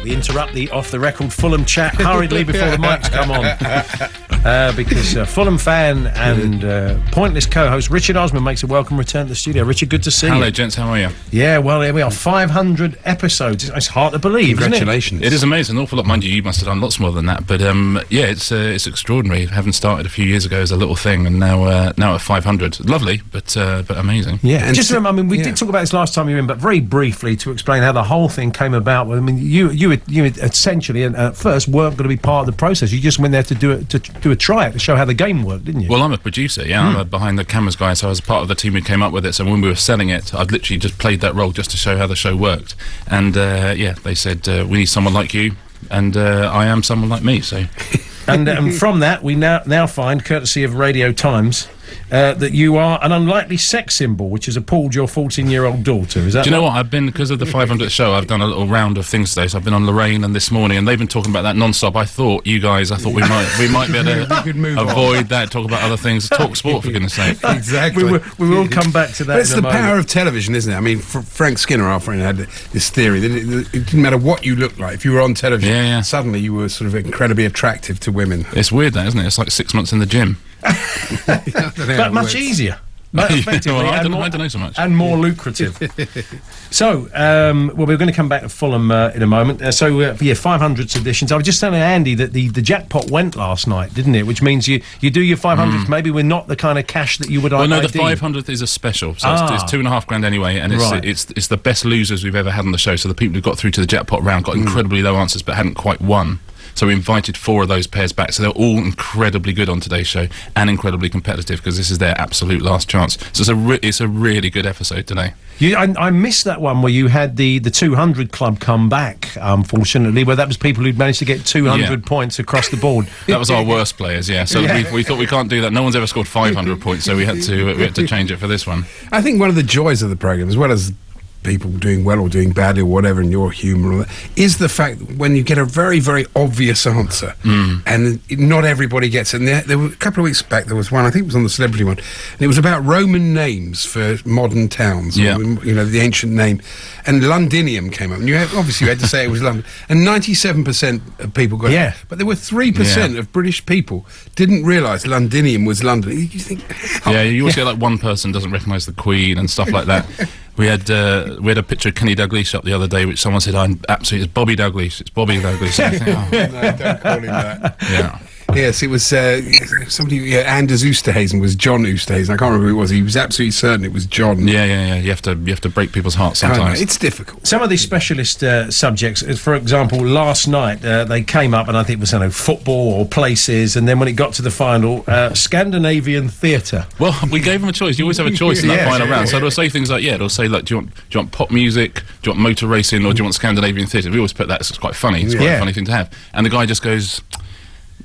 We interrupt the off-the-record Fulham chat hurriedly before the mics come on. Because Fulham fan and Pointless co-host Richard Osman makes a welcome return to the studio. Richard, good to see you. Hello, gents. How are you? Yeah, well, here we are. 500 episodes. It's hard to believe, Congratulations. Isn't it? It is amazing. An awful lot. Mind you must have done lots more than that. But, yeah, it's extraordinary. Having started a few years ago as a little thing and now at 500. Lovely, but amazing. Yeah. And just remember, I mean, we did talk about this last time you were in, but very briefly to explain how the whole thing came about. I mean, you essentially at first weren't going to be part of the process. You just went there to do a try it to show how the game worked, didn't you? Well, I'm a producer, yeah. I'm a behind the cameras guy, so I was part of the team who came up with it. So when we were selling it, I'd literally just played that role just to show how the show worked. And yeah, they said we need someone like you, and I am someone like me. So, and from that we now find, courtesy of Radio Times, that you are an unlikely sex symbol, which has appalled your 14-year-old daughter. Is that? Do you know what? I've been, because of the 500th show, I've done a little round of things today. So I've been on Lorraine and this morning, and they've been talking about that non-stop. I thought we might be able to avoid that, talk about other things, talk sport, for goodness sake. Exactly. We will come back to that. But it's the power of television, isn't it? I mean, Frank Skinner, our friend, had this theory that it didn't matter what you looked like. If you were on television, suddenly you were sort of incredibly attractive to women. It's weird, that, isn't it? It's like 6 months in the gym. But much easier. Effectively, I don't know so much. And more lucrative. So, well, we're going to come back to Fulham in a moment. So, 500th editions. I was just telling Andy that the jackpot went last night, didn't it? Which means you do your 500th, maybe with not the kind of cash that you would. Well, no, the 500th is a special, so it's £2.5 anyway, and it's the best losers we've ever had on the show. So the people who got through to the jackpot round got incredibly low answers, but hadn't quite won. So we invited 4 of those pairs back. So they're all incredibly good on today's show and incredibly competitive because this is their absolute last chance. So it's a really good episode today. I missed that one where you had the 200 club come back, unfortunately, where that was people who'd managed to get 200 points across the board. That was our worst players, yeah. So we thought we can't do that. No one's ever scored 500 points, so we had to change it for this one. I think one of the joys of the programme, as well as people doing well or doing badly or whatever, and your humour and all that, is the fact that when you get a very, very obvious answer and not everybody gets it. And there were a couple of weeks back, there was one, I think it was on the celebrity one, and it was about Roman names for modern towns, or, you know, the ancient name, and Londinium came up, and obviously you had to say it was London, and 97% of people got it, but there were 3% of British people didn't realise Londinium was London. You think, you always get like one person doesn't recognise the Queen and stuff like that. We had a picture of Kenny Dalglish up the other day, which someone said, it's Bobby Dalglish. It's Bobby Dalglish. I think, no, don't call him that. Yeah. Yes, it was somebody. Anders Oosterhuizen was John Oosterhuizen. I can't remember who it was. He was absolutely certain it was John. Yeah. You have to break people's hearts sometimes. It's difficult. Some of these specialist subjects, for example, last night they came up, and I think it was football or places, and then when it got to the final, Scandinavian theatre. Well, we gave them a choice. You always have a choice in that final round. So it'll say things like, it'll say like, do you want pop music, do you want motor racing, or do you want Scandinavian theatre? We always put that. It's quite funny. It's quite a funny thing to have. And the guy just goes,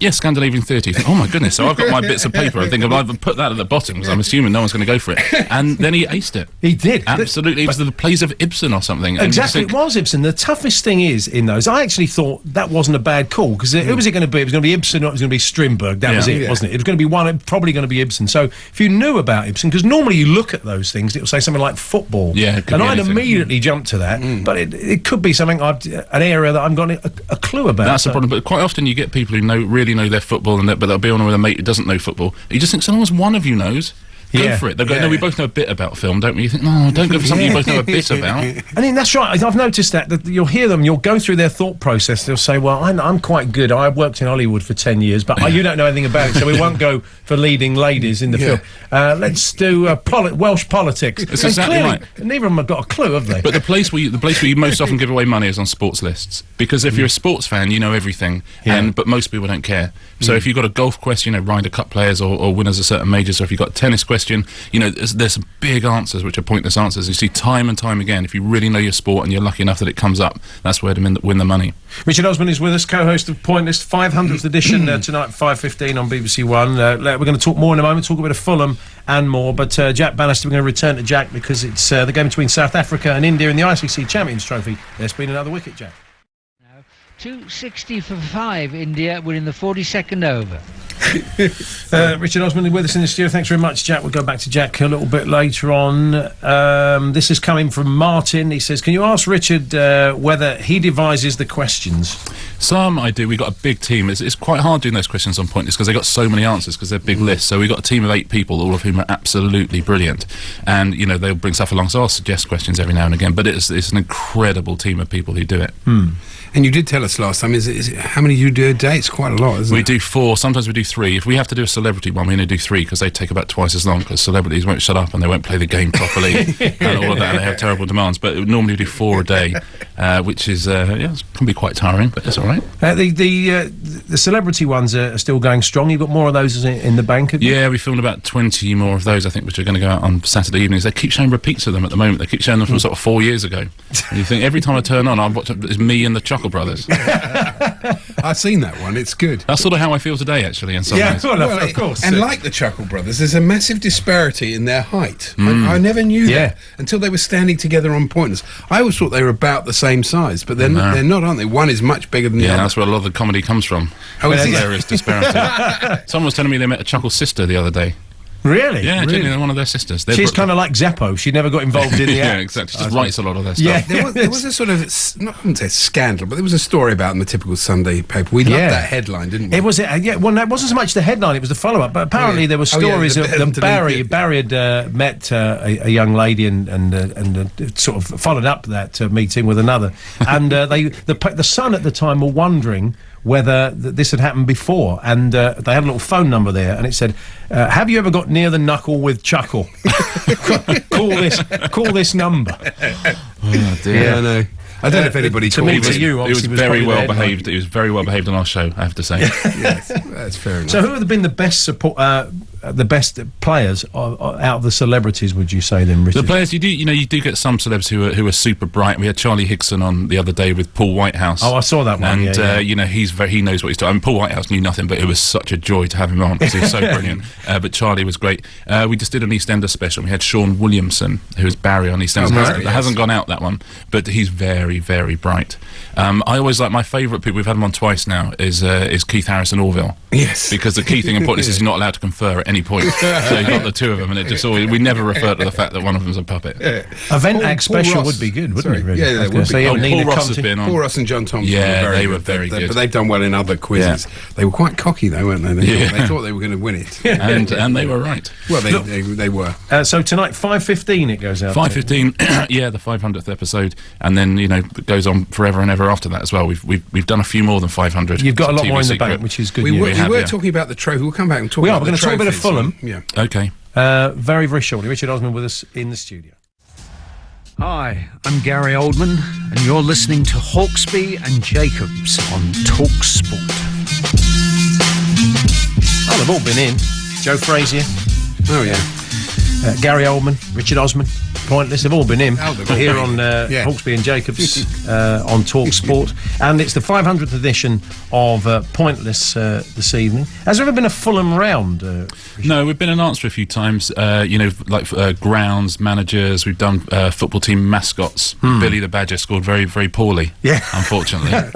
yeah, Scandinavian 30. You think, oh my goodness, so I've got my bits of paper. I think I've either put that at the bottom because I'm assuming no one's going to go for it. And then he aced it. He did. Absolutely. It was the plays of Ibsen or something. Exactly, it was Ibsen. The toughest thing is in those, I actually thought that wasn't a bad call because who was it going to be? It was going to be Ibsen or it was going to be Strindberg. That was it, wasn't it? It was going to be probably going to be Ibsen. So if you knew about Ibsen, because normally you look at those things, it'll say something like football. Yeah, and I'd immediately jump to that. But it could be something, an area that I've got a clue about. That's the problem. But quite often you get people who really know their football, but they'll be on with a mate who doesn't know football. You just think, so long as one of you knows, go for it. They'll go, no, we both know a bit about film, don't we? You think, no, don't go for something you both know a bit about. I mean, that's right. I've noticed that you'll hear them, you'll go through their thought process, they'll say, well, I'm quite good. I worked in Hollywood for 10 years, but you don't know anything about it, so we won't go for leading ladies in the film. Let's do Welsh politics. It's exactly right. Neither of them have got a clue, have they? But the place where you most often give away money is on sports lists, because if you're a sports fan, you know everything, but most people don't care. So if you've got a golf question, Ryder Cup players or winners of certain majors, or if you've got a tennis question, there's some big answers which are pointless answers. You see time and time again, if you really know your sport and you're lucky enough that it comes up, that's where to win the money. Richard Osman is with us, co-host of Pointless, 500th edition tonight, 5:15 on BBC One. We're going to talk more in a moment, talk a bit of Fulham and more, but Jack Bannister, we're going to return to Jack because it's the game between South Africa and India in the ICC Champions Trophy. There's been another wicket, Jack. 260 for 5, India. We're in the 42nd over. Richard Osman with us in the studio. Thanks very much, Jack. We'll go back to Jack a little bit later on. This is coming from Martin. He says, can you ask Richard whether he devises the questions? Some I do. We've got a big team. It's quite hard doing those questions on Pointless because they've got so many answers because they're big lists. So we've got a team of 8 people, all of whom are absolutely brilliant. And, you know, they'll bring stuff along. So I'll suggest questions every now and again. But it's an incredible team of people who do it. And you did tell us last time, is it how many do you do a day? It's quite a lot, isn't it? We do 4, sometimes we do 3. If we have to do a celebrity one, we only do 3 because they take about twice as long because celebrities won't shut up and they won't play the game properly and all of that. They have terrible demands. But normally we do 4 a day, which is it can be quite tiring, but it's all right. The celebrity ones are still going strong. You've got more of those in the bank, have you? Yeah, we filmed about 20 more of those, I think, which are going to go out on Saturday evenings. They keep showing repeats of them at the moment. They keep showing them from sort of 4 years ago. And you think every time I turn on, I'm watching, it's me and the Chuckle Brothers. I've seen that one. It's good. That's sort of how I feel today, actually, in some ways. Well, of course. And like the Chuckle Brothers, there's a massive disparity in their height. I never knew that until they were standing together on Pointless. I always thought they were about the same size, but they're not, aren't they? One is much bigger than the other. Yeah, that's where a lot of the comedy comes from. Oh, is it? There is disparity. Someone was telling me they met a Chuckle sister the other day. Really? Yeah, really? genuinely, one of their sisters. She's kind of like Zeppo. She never got involved in the yeah, act. exactly. She just writes a lot of their stuff. Yeah. There was a sort of, I wouldn't say scandal, but there was a story about in the typical Sunday paper. We loved that headline, didn't we? It was, well, it wasn't so much the headline, it was the follow-up. But apparently there were stories that Barry had met a young lady and sort of followed up that meeting with another. And the Sun at the time were wondering whether this had happened before, and they had a little phone number there, and it said, have you ever got near the knuckle with Chuckle? call this number. Oh dear. Yeah, I know. I don't know if anybody to called me, it. to you, It was very well behaved. He was very well behaved on our show, I have to say. Yes, that's fair enough. So who have been the best the best players out of the celebrities, would you say then, Richard? The players, you do get some celebs who are super bright. We had Charlie Higson on the other day with Paul Whitehouse. Oh, I saw that one. And you know, he knows what he's doing. I mean, Paul Whitehouse knew nothing, but it was such a joy to have him on because he was so brilliant. But Charlie was great. We just did an EastEnders special. We had Sean Williamson, who was Barry on EastEnders. That hasn't gone out, that one, but he's very, very bright. I always like my favourite people. We've had him on twice now. Is Keith Harrison Orville? Yes. Because the key thing in Pointless is you're not allowed to confer at any point. So you've got the two of them, and it just always, we never refer to the fact that one of them's a puppet. Event Act special would be good, wouldn't it? Really? Yeah, that would be. Paul Ross has been on. Paul Ross and John Thompson. Yeah, they were very good. But they've done well in other quizzes. Yeah. They were quite cocky, though, weren't they? They thought they were going to win it, and they were right. Well, they were. So tonight, 5:15, it goes out. 5:15, yeah, the 500th episode, and then it goes on forever and ever after that as well. We've done a few more than 500. You've got a lot more in the bank, which is good. We were talking about the trophy. We'll come back and talk. We're going to talk a bit of Fulham. Yeah. Okay. Very, very shortly. Richard Osman with us in the studio. Hi, I'm Gary Oldman, and you're listening to Hawksbee and Jacobs on talkSPORT. Oh, they've all been in. Joe Frazier. Oh, yeah. Gary Oldman, Richard Osman, Pointless, they've all been in. They've all here been on Hawksbee and Jacobs on talkSPORT. And it's the 500th edition of Pointless this evening. Has there ever been a Fulham round? No, we've been announced a few times, like grounds, managers, we've done football team mascots. Billy the Badger scored very, very poorly, unfortunately.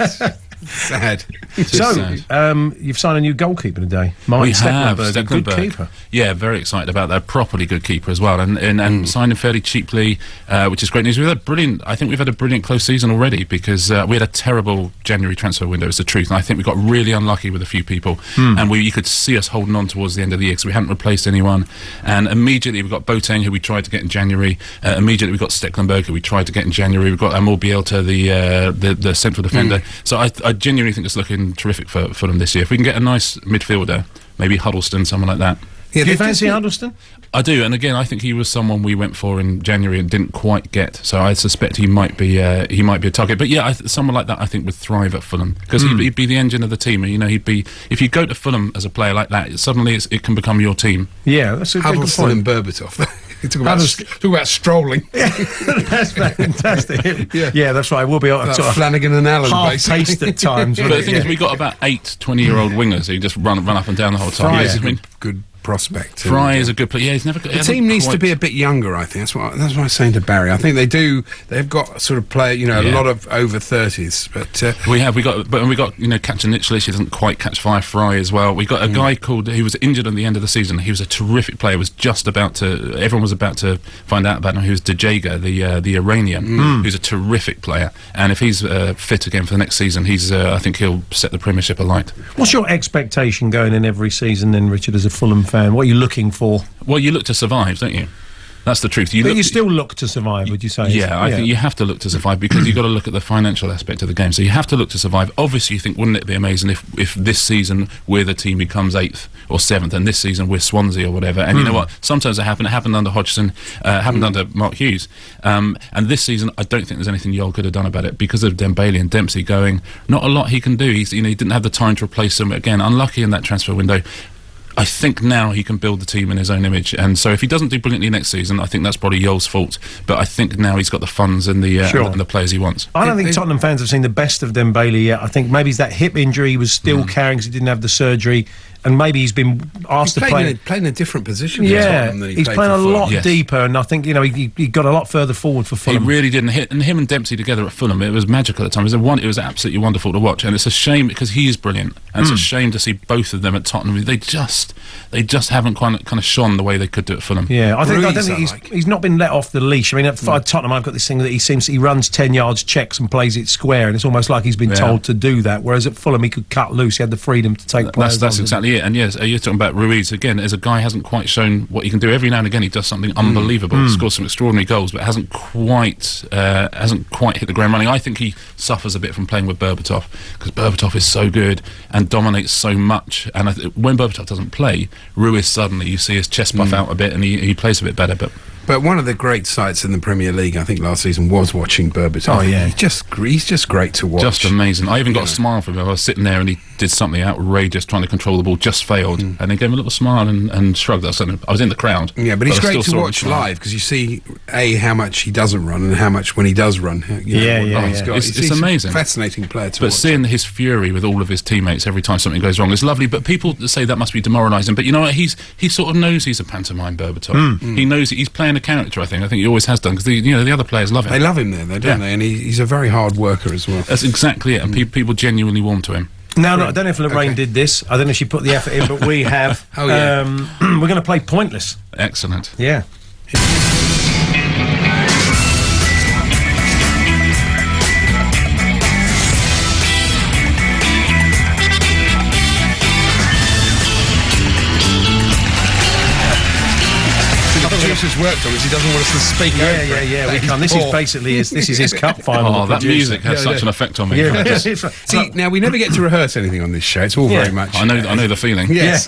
Sad. You've signed a new goalkeeper today. Martin Stecklenburg, a good keeper. Yeah, very excited about that. Properly good keeper as well, and signed him fairly cheaply, which is great news. We've had a brilliant close season already because we had a terrible January transfer window. Is the truth, and I think we got really unlucky with a few people, and you could see us holding on towards the end of the year because we hadn't replaced anyone. And immediately we got Boateng, who we tried to get in January. Immediately we got Stecklenburg, who we tried to get in January. We've got Amor Bielta, the central defender. So I genuinely think it's looking terrific for them this year. If we can get a nice midfielder, maybe Huddleston, someone like that. Yeah, do you fancy Huddleston? I do, and again, I think he was someone we went for in January and didn't quite get. So I suspect he might be a target. But yeah, someone like that I think would thrive at Fulham because he'd be the engine of the team. He'd be, if you go to Fulham as a player like that, suddenly it can become your team. Yeah, that's a good point. Huddleston and Berbatov. Talk about strolling. That's fantastic. Yeah, that's right. We'll be sort of Flanagan and Allen, half-paced at times. But the thing is, we got about 8 20-year-old wingers who just run up and down the whole time. Fry's a good prospect. Fry is a good player. Yeah, he's never. The team needs to be a bit younger. I think that's what I was saying to Barry. I think they do. They've got sort of player, a lot of over 30s. But we got catching Nicholish. He doesn't quite catch Fry as well. We got a guy called. He was injured at the end of the season. He was a terrific player. Everyone was about to find out about him. He was Dejega, the Iranian, who's a terrific player. And if he's fit again for the next season, I think he'll set the Premiership alight. What's your expectation going in every season then, Richard, as a Fulham fan? What are you looking for? Well, you look to survive, don't you? That's the truth. You still look to survive, would you say? Yeah, I think you have to look to survive because you've got to look at the financial aspect of the game. So you have to look to survive. Obviously, you think, wouldn't it be amazing if this season we're the team becomes 8th or 7th, and this season we're Swansea or whatever. And you know what? Sometimes it happened. It happened under Hodgson. Happened under Mark Hughes. And this season, I don't think there's anything Yol could have done about it because of Dembele and Dempsey going. Not a lot he can do. He didn't have the time to replace them. Again, unlucky in that transfer window. I think now he can build the team in his own image, and so if he doesn't do brilliantly next season, I think that's probably Yol's fault. But I think now he's got the funds and the and the players he wants. I don't think Tottenham fans have seen the best of Dembele yet. I think maybe it's that hip injury he was still carrying because he didn't have the surgery, and maybe he's been asked to play. Playing a different position. Yeah, than he's playing a lot deeper, and I think he got a lot further forward for Fulham. He really didn't hit, and him and Dempsey together at Fulham, it was magical at the time. It was absolutely wonderful to watch, and it's a shame because he is brilliant, and it's a shame to see both of them at Tottenham. They just haven't kind of shone the way they could do at Fulham. Yeah, I don't think he's not been let off the leash. I mean, at Tottenham, I've got this thing that he runs 10 yards, checks, and plays it square, and it's almost like he's been told to do that. Whereas at Fulham, he could cut loose. He had the freedom to take players. That's exactly it. And yes, you're talking about Ruiz again. As a guy hasn't quite shown what he can do. Every now and again, he does something unbelievable. Scores some extraordinary goals, but hasn't quite hit the ground running. I think he suffers a bit from playing with Berbatov because Berbatov is so good and dominates so much. And when Berbatov doesn't play, Ruiz suddenly you see his chest puff out a bit and he plays a bit better. But one of the great sights in the Premier League, I think, last season was watching Berbatov. Oh, yeah. He's just great to watch. Just amazing. I even got a smile from him. I was sitting there and he did something outrageous trying to control the ball, just failed. And he gave him a little smile and shrugged. I was in the crowd. Yeah, but he's great to watch live because you see, how much he doesn't run and how much when he does run. It's amazing. Fascinating player to watch. But seeing his fury with all of his teammates every time something goes wrong is lovely. But people say that must be demoralising. But you know what? He sort of knows he's a pantomime Berbatov. He knows he's playing a character, I think he always has done because the other players love him. They love him there, don't they? And he's a very hard worker as well. That's exactly it, and people genuinely warm to him. Now, I don't know if Lorraine did this. I don't know if she put the effort in, but we have. We're going to play Pointless. Excellent. Yeah. Producer's worked on this. He doesn't want us to speak over it. Yeah. We can't. This is basically this is his cup final. Oh, that music has such an effect on me. Yeah. See, now we never get to rehearse anything on this show. It's all very much. I know the feeling. Yes.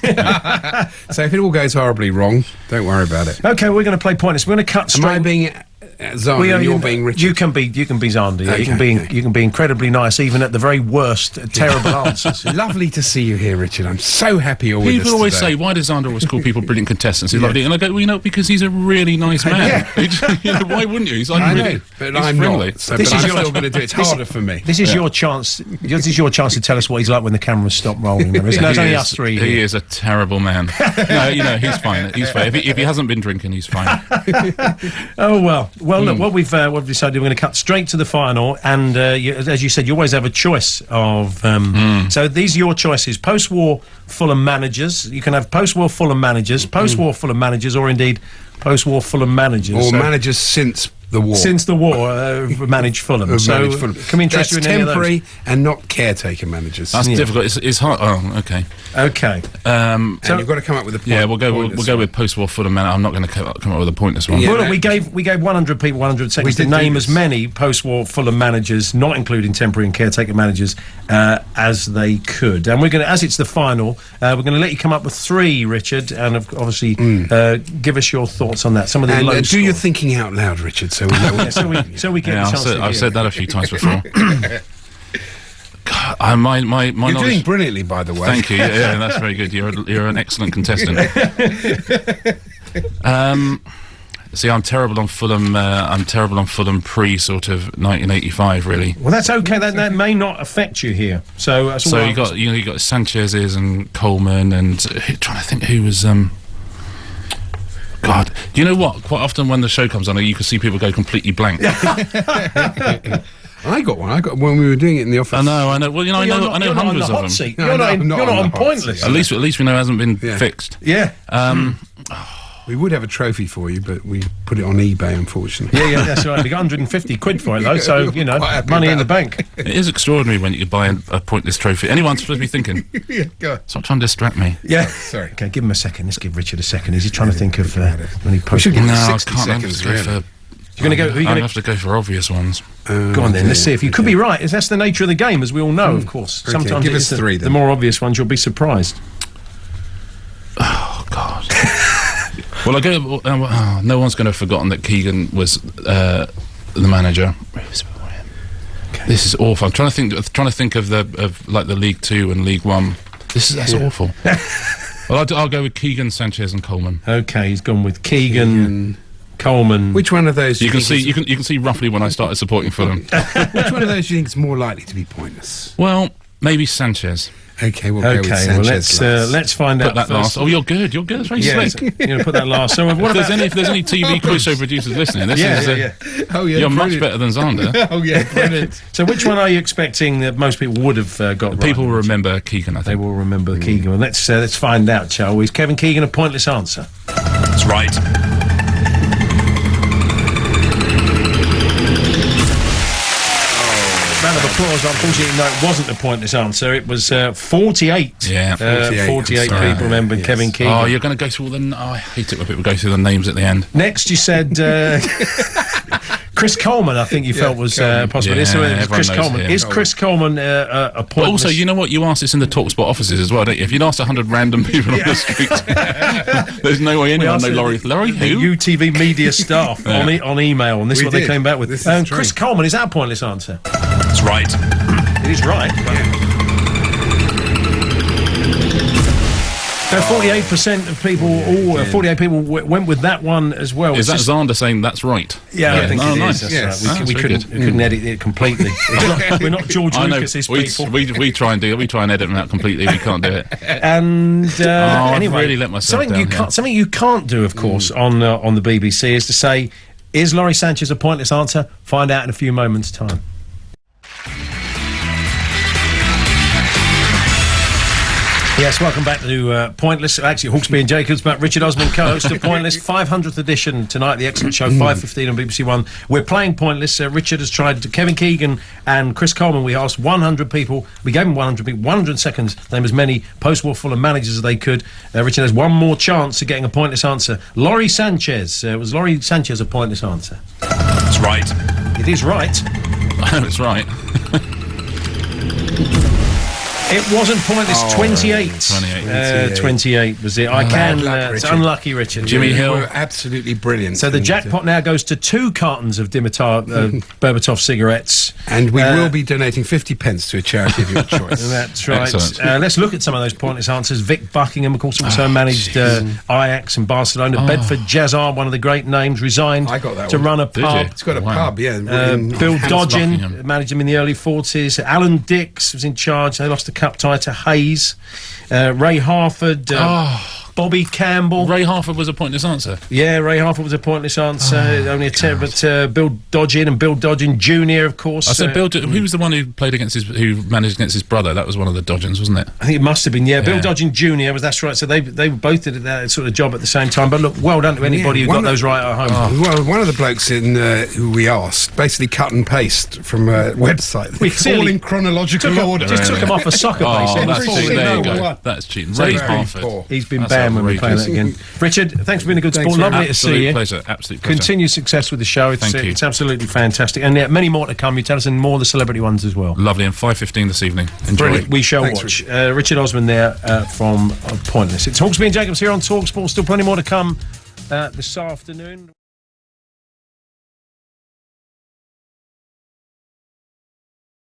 So if it all goes horribly wrong, don't worry about it. Okay, we're going to play Pointless. We're going to cut straight. Am I being Zander, you're being Richard? You can be Zander. Yeah. Okay. You can be incredibly nice, even at the very worst, terrible answers. Lovely to see you here, Richard. I'm so happy you're with us. People always say, "Why does Zander always call people brilliant contestants?" He's lovely, and I go, "Well, because he's a really nice man. Why wouldn't you? He's like really, but I'm friendly. Not. So, but I'm still going to do it. It's harder for me. This is your chance. This is your chance to tell us what he's like when the cameras stop rolling. There's only us three. He is a terrible man. No, he's fine. He's fine. If he hasn't been drinking, he's fine. Oh well. Look, what we've decided, we're going to cut straight to the final, and as you said, you always have a choice of. So these are your choices: post-war Fulham managers. You can have post-war Fulham managers, post-war Fulham managers, or indeed post-war Fulham managers, or managers since the war. Since the war, managed Fulham. So can we interest you in any of those? Temporary and not caretaker managers. That's difficult. It's hard. Oh, okay. Okay. And you've got to come up with a point. Yeah, we'll go with post-war Fulham man. I'm not going to come up with a pointless one. Yeah, well, we gave 100 people 100 seconds to name as many post-war Fulham managers, not including temporary and caretaker managers, as they could. And we're going to, as it's the final, we're going to let you come up with 3, Richard, and obviously give us your thoughts on that. Some of the low do your thinking out loud, Richard. So we know. so we get. I've said that a few times before. God, my You're knowledge... doing brilliantly, by the way. Thank you. Yeah, that's very good. You're an excellent contestant. See, I'm terrible on Fulham. I'm terrible on Fulham pre sort of 1985, really. Well, that's okay. That may not affect you here. So that's you got Sanchez's and Coleman and trying to think who was. God, do you know what? Quite often when the show comes on, you can see people go completely blank. I got one. When we were doing it in the office. I know. Well, I know hundreds of them. Seat. You're not on Pointless. At least we know it hasn't been fixed. Yeah. We would have a trophy for you, but we put it on eBay, unfortunately. Yeah, that's right. We got 150 quid for it, though, so, money in the bank. It is extraordinary when you could buy a Pointless trophy. Anyone's supposed to be thinking, stop trying to distract me. Yeah. Sorry. Okay, give him a second. Let's give Richard a second. Is he trying to think of when he posted? No, I 60 can't. seconds, really. You're going to go. I have to go for obvious ones. Go on then. Let's see if you could be right. That's the nature of the game, as we all know, of course. Okay, Sometimes give us three. The more obvious ones, you'll be surprised. Oh God. Well, I go. No one's going to have forgotten that Keegan was the manager. Okay. This is awful. I'm trying to think of the League Two and League One. That's awful. Well, I'll go with Keegan, Sanchez, and Coleman. Okay, he's gone with Keegan. Coleman. Which one of those? You can see roughly when I started supporting Fulham. Which one of those do you think is more likely to be pointless? Well, maybe Sanchez. Okay, we'll go with Sanchez. Well, let's find out. Put that last. Oh, you're good. It's very slick. You're going to put that last. So, if there's any TV quiz show producers listening, you're much better than Zander. Oh yeah, brilliant. So, which one are you expecting that most people would have got right? People will remember Keegan. I think they will remember Keegan. Well, let's find out, shall we? Is Kevin Keegan a pointless answer? That's right. Round of applause. Unfortunately, no, it wasn't a pointless answer. It was 48. Yeah, 48 people remembered Kevin Keegan. Oh, you're going to go through all the... I hate it when people go through the names at the end. Next, you said... Chris Coleman, I think you felt was possible. Yeah, Chris Coleman. Is Chris Coleman a pointless... But also, you know what? You asked this in the talkSPORT offices as well, don't you? If you'd asked 100 random people on the street, there's no way anyone knows Laurie who? UTV media staff on email, and this is what they came back with. Chris Coleman, is that a pointless answer? That's right. It is right. 48% of people, 48 people went with that one as well. Is that Zander saying that's right? Yeah, I think it nice. is. That's right. We couldn't edit it completely. We're not George Lucas's people. We try and edit them out completely. We can't do it. And anyway, I've really let myself down. Something you can't do, of course, on the BBC is to say, is Laurie Sanchez a pointless answer? Find out in a few moments' time. Yes, welcome back to Pointless. Actually, Hawksbee and Jacobs, but Richard Osman, co-host of Pointless. 500th edition tonight, the excellent show, 5:15 on BBC One. We're playing Pointless. Richard has tried to Kevin Keegan and Chris Coleman. We asked 100 people. We gave them 100 people, 100 seconds, name as many post-war Fulham managers as they could. Richard has one more chance of getting a pointless answer. Laurie Sanchez. Was Laurie Sanchez a pointless answer? That's right. It is right. That's right. It wasn't pointless. 28. 28 was it. It's unlucky, Richard. Jimmy Hill. Were absolutely brilliant. So the jackpot now goes to 2 cartons of Dimitar Berbatov cigarettes. And we will be donating 50 pence to a charity of your choice. That's right. Let's look at some of those pointless answers. Vic Buckingham, of course, also managed Ajax and Barcelona. Bedford Jazzar, one of the great names, resigned to run a pub. It's got a pub, yeah. Bill Dodgin managed him in the early 40s. Alan Dix was in charge. They lost a cup tie to Hayes. Ray Harford, Bobby Campbell. Ray Harford was a pointless answer. Yeah, Ray Harford was a pointless answer. Only a but Bill Dodgin and Bill Dodgin Jr., of course. I said Bill. Who was the one who managed against his brother? That was one of the Dodgins, wasn't it? I think it must have been. Yeah, Bill Dodgin Jr. That's right. So they both did that sort of job at the same time. But look, well done to anybody who got those right at home. Well, one of the blokes who we asked basically cut and paste from a website. All in chronological order. Just took him off a soccer base. There you go. That's cheating. Ray Harford. He's been banned when we play that again. Richard, thanks for being a good sport. Lovely to see you. Absolute pleasure. Continue success with the show. It's absolutely fantastic. And many more to come. You tell us in more of the celebrity ones as well. Lovely. And 5:15 this evening. Enjoy. Brilliant. We shall watch. Richard Osman there from Pointless. It's Hawksbee and Jacobs here on talkSPORT. Still plenty more to come this afternoon.